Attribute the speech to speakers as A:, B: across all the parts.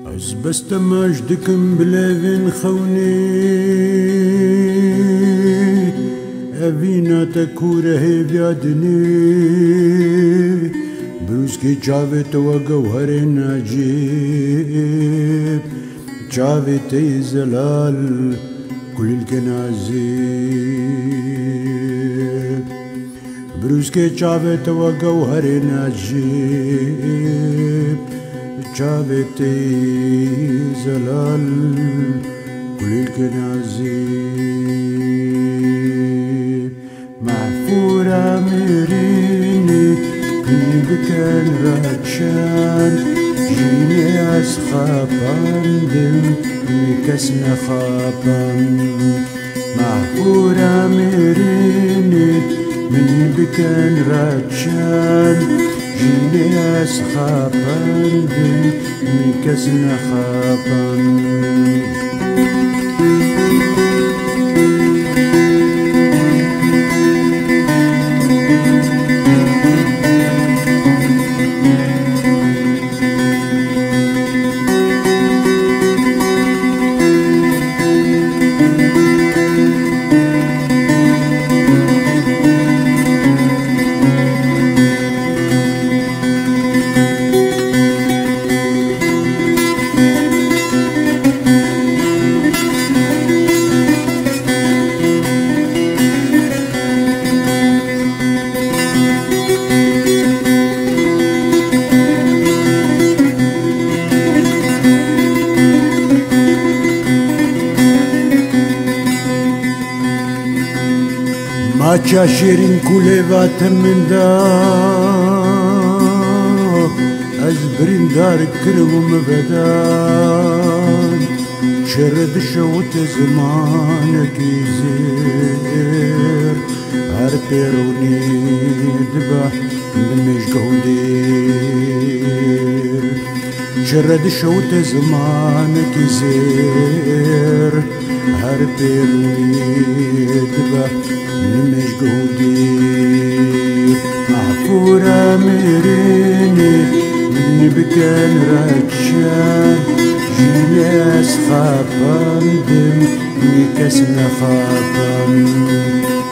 A: از بست مجدكم بلافين خوني أبينا تكوره بيادني بروزكي جاوت وجوهر نجيب جاوت زلال كل الكنازيب بروزكي جاوت وجوهر نجيب جاوت زلال كل الكنازيب محفورة مريني بكان راتشان جيني أسخابان دم مكسنا خابان محفورة مريني من بكان راتشان جيني أسخابان دم مكسنا خابان Macha şirin kulevat min da az brindar kırvım vedan şerد şovt zaman kizir her peruni dba bilmeş gavdir şerد şovt zaman kizir her peruni dba نمش جهودي محفورة مريني من بكان راتشان جيناس خابان دم مكسنا خابان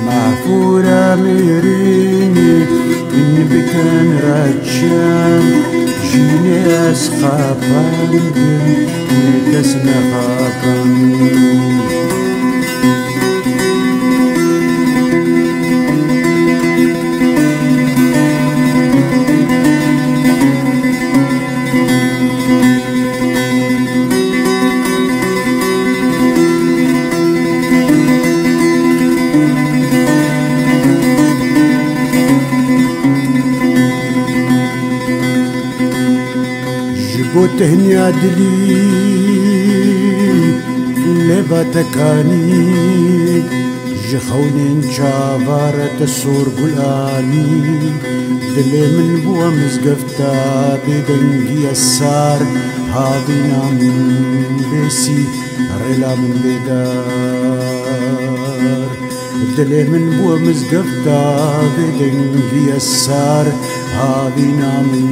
A: محفورة مريني من بكان راتشان جيناس خابان دم مكسنا خابان تهني عدلي لباتكاني جخونين شافارة السور قلاني دلي من بوا مزقفتا بدنجي السار هاضينا من بيسي رلا من بدار دلي من بوا مزقفتا بدنجي السار هاضينا من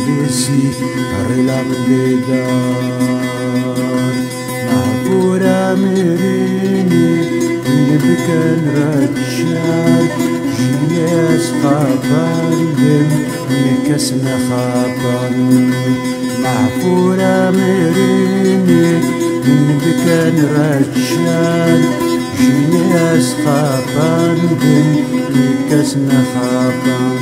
A: بيسي رلا من بدار محفورة مريني من بكان راتشان جياس خابان دم مكسنا خابان محفورة مريني من بكان راتشان جياس خابان دم مكسنا خابان